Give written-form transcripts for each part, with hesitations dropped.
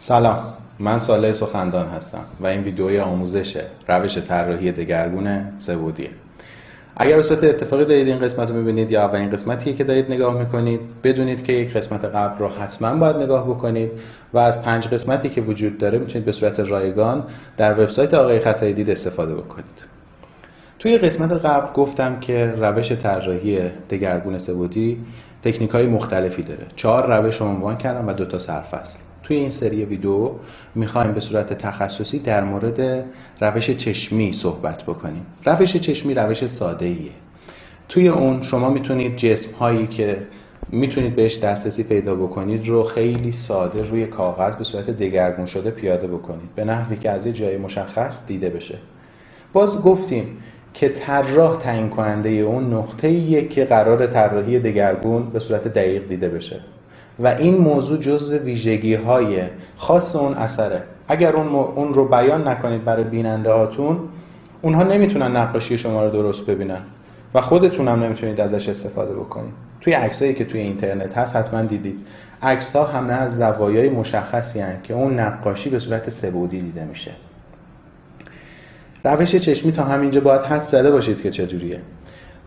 سلام، من صالح سخندان هستم و این ویدئوی آموزش روش طراحی دگرگون سه‌بعدیه. اگر به صورت اتفاقی دارید این قسمت رو می‌بینید یا اولین قسمتیه که دارید نگاه می‌کنید، بدونید که یک قسمت قبل رو حتما باید نگاه بکنید و از 5 قسمتی که وجود داره میتونید به صورت رایگان در وبسایت آقای خطایی دید استفاده بکنید. توی قسمت قبل گفتم که روش طراحی دگرگون سه‌بعدی تکنیک‌های مختلفی داره. 4 روش رو عنوان کردم و 2 تا سرفصل. توی این سری ویدیو میخوایم به صورت تخصصی در مورد روش چشمی صحبت بکنیم. روش چشمی روش ساده ایه. توی اون شما میتونید جسم هایی که میتونید بهش دسترسی پیدا بکنید رو خیلی ساده روی کاغذ به صورت دگرگون شده پیاده بکنید به نحوی که از یه جای مشخص دیده بشه. باز گفتیم که طراح تعیین کننده اون نقطه‌ایه که قرار طراحی دگرگون به صورت دقیق دیده بشه و این موضوع جزو ویژگی‌های خاص اون اثره. اگر اون رو بیان نکنید برای بیننده هاتون، اونها نمیتونن نقاشی شما رو درست ببینن و خودتون هم نمیتونید ازش استفاده بکنید. توی عکسایی که توی اینترنت هست حتما دیدید. عکس‌ها همه از زوایای مشخصی هستند که اون نقاشی به صورت سه‌بعدی دیده میشه. روش چشمی تا همینجا باید حدس زده باشید که چجوریه.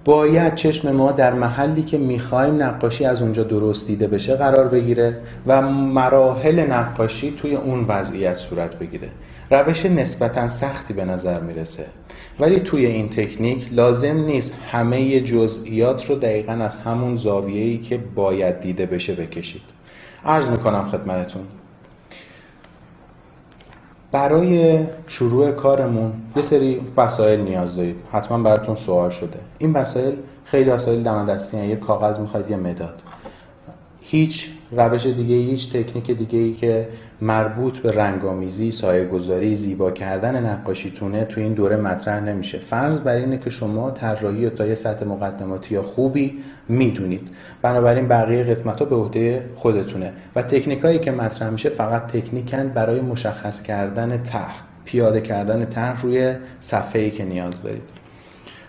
باید چشم ما در محلی که میخوایم نقاشی از اونجا درست دیده بشه قرار بگیره و مراحل نقاشی توی اون وضعیت صورت بگیره. روش نسبتاً سختی به نظر میرسه، ولی توی این تکنیک لازم نیست همه جزئیات رو دقیقاً از همون زاویه‌ای که باید دیده بشه بکشید. عرض میکنم خدمتتون. برای شروع کارمون یه سری وسایل نیاز دارید. حتما براتون سوال شده. این وسایل خیلی وسایل دم دستی هستند. یه کاغذ میخواید، یه مداد. هیچ روش دیگه، هیچ تکنیک دیگه‌ای که مربوط به رنگامیزی، سایه‌گذاری، زیبا کردن نقاشیتونه تو این دوره مطرح نمیشه. فرض بر اینه که شما طراحی تا یه سطح مقدماتی یا خوبی میدونید. بنابراین بقیه قسمت‌ها به عهده خودتونه و تکنیکایی که مطرح میشه فقط تکنیکن برای مشخص کردن طرح، پیاده کردن طرح روی صفحه‌ای که نیاز دارید.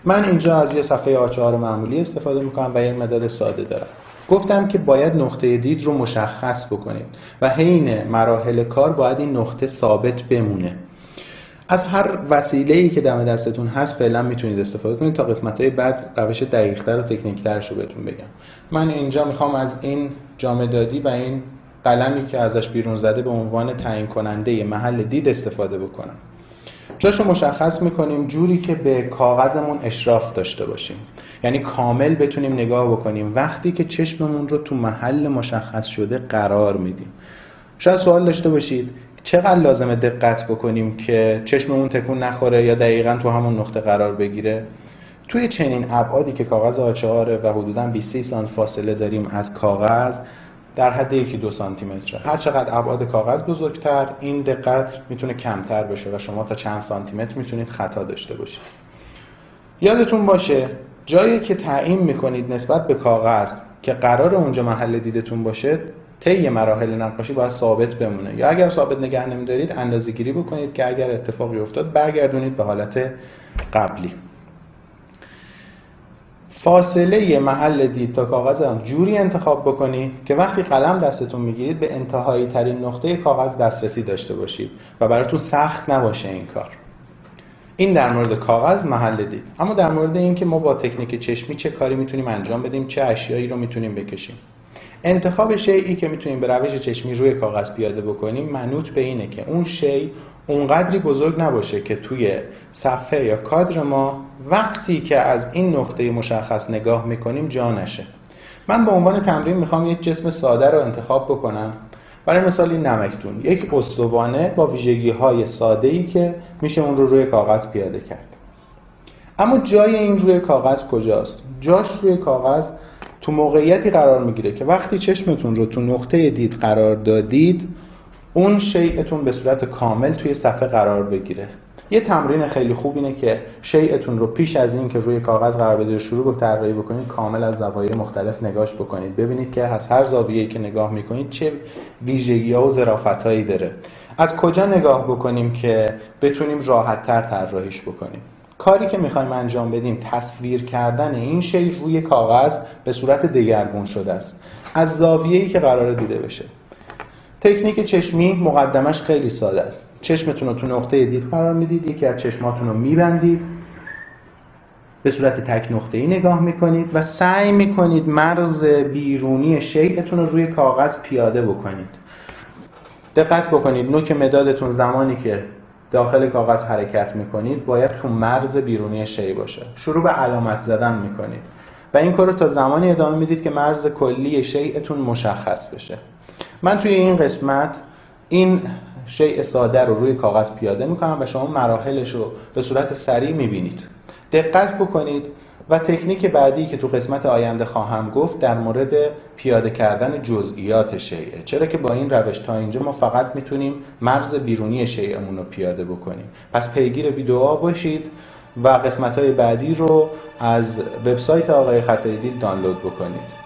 من اینجا از یه صفحه A4 معمولی استفاده میکنم و یه مداد ساده دارم. گفتم که باید نقطه دید رو مشخص بکنید و حین مراحل کار باید این نقطه ثابت بمونه. از هر وسیله‌ای که دم دستتون هست فعلا میتونید استفاده کنید تا قسمت‌های بعد روش دقیق‌تر و تکنیک‌ترش رو بهتون بگم. من اینجا میخوام از این جامدادی و این قلمی که ازش بیرون زده به عنوان تعیین کننده محل دید استفاده بکنم. جاشو مشخص میکنیم جوری که به کاغذمون اشراف داشته باشیم، یعنی کامل بتونیم نگاه بکنیم وقتی که چشممون رو تو محل مشخص شده قرار میدیم. شاید سوال داشته باشید چقدر لازمه دقت بکنیم که چشممون تکون نخوره یا دقیقاً تو همون نقطه قرار بگیره. توی چنین ابعادی که کاغذ A4 و حدوداً 20 سانت فاصله داریم از کاغذ، در حد 1-2 سانتی متر. هر چقدر ابعاد کاغذ بزرگتر، این دقت میتونه کمتر بشه و شما تا چند سانتی متر میتونید خطا داشته باشید. یادتون باشه جایی که تعیین میکنید نسبت به کاغذ که قرار اونجا محل دیدتون باشه، طی مراحل نقاشی باید ثابت بمونه، یا اگر ثابت نگه نمیدارید اندازه‌گیری بکنید که اگر اتفاقی افتاد برگردونید به حالت قبلی. فاصله محل دید تا کاغذ هم جوری انتخاب بکنید که وقتی قلم دستتون میگیرید به انتهایی ترین نقطه کاغذ دسترسی داشته باشید و براتون سخت نباشه این کار. این در مورد کاغذ محل دید. اما در مورد این که ما با تکنیک چشمی چه کاری میتونیم انجام بدیم، چه اشیایی رو میتونیم بکشیم. انتخاب شیئی که میتونیم به روش چشمی روی کاغذ پیاده بکنیم منوط به اینه که اون شیء اونقدری بزرگ نباشه که توی صفحه یا کادر ما وقتی که از این نقطه مشخص نگاه میکنیم جا نشه. من به عنوان تمرین میخوام یک جسم ساده رو انتخاب بکنم. برای مثال این نمکدون، یک استوانه با ویژگی‌های ساده‌ای که میشه اون رو روی کاغذ پیاده کرد. اما جای این روی کاغذ کجاست؟ جاش روی کاغذ تو موقعیتی قرار میگیره که وقتی چشمتون رو تو نقطه دید قرار دادید، اون شیءتون به صورت کامل توی صفحه قرار بگیره. یه تمرین خیلی خوب اینه که شیءتون رو پیش از این که روی کاغذ قرار بده شروع به طراحی بکنید کامل از زوایای مختلف نگاش بکنید. ببینید که از هر زاویه‌ای که نگاه میکنید چه ویژگی‌ها و ظرافتایی داره. از کجا نگاه بکنیم که بتونیم راحت‌تر طراحیش بکنیم. کاری که میخوایم انجام بدیم تصویر کردن این شیء روی کاغذ به صورت دگرگون شده است، از زاویه‌ای که قراره دیده بشه. تکنیک چشمی مقدمش خیلی ساده است. چشمتون رو تو نقطه دید قرار میدید، یکی از چشماتون رو میبندید، به صورت تک نقطه‌ای نگاه میکنید و سعی میکنید مرز بیرونی شیئتون رو روی کاغذ پیاده بکنید. دقت بکنید نوک مدادتون زمانی که داخل کاغذ حرکت میکنید باید تو مرز بیرونی شیء باشه. شروع به علامت زدن میکنید و این کار رو تا زمانی ادامه میدید که مرز کلی شیئتون مشخص بشه. من توی این قسمت این شیء ساده رو روی کاغذ پیاده میکنم و شما مراحلش رو به صورت سریع میبینید. دقت بکنید و تکنیک بعدی که تو قسمت آینده خواهم گفت در مورد پیاده کردن جزئیات شیء، چرا که با این روش تا اینجا ما فقط میتونیم مرز بیرونی شیئمون رو پیاده بکنیم. پس پیگیر ویدیوها باشید و قسمت‌های بعدی رو از وبسایت آقای خطایی‌دید دانلود بکنید.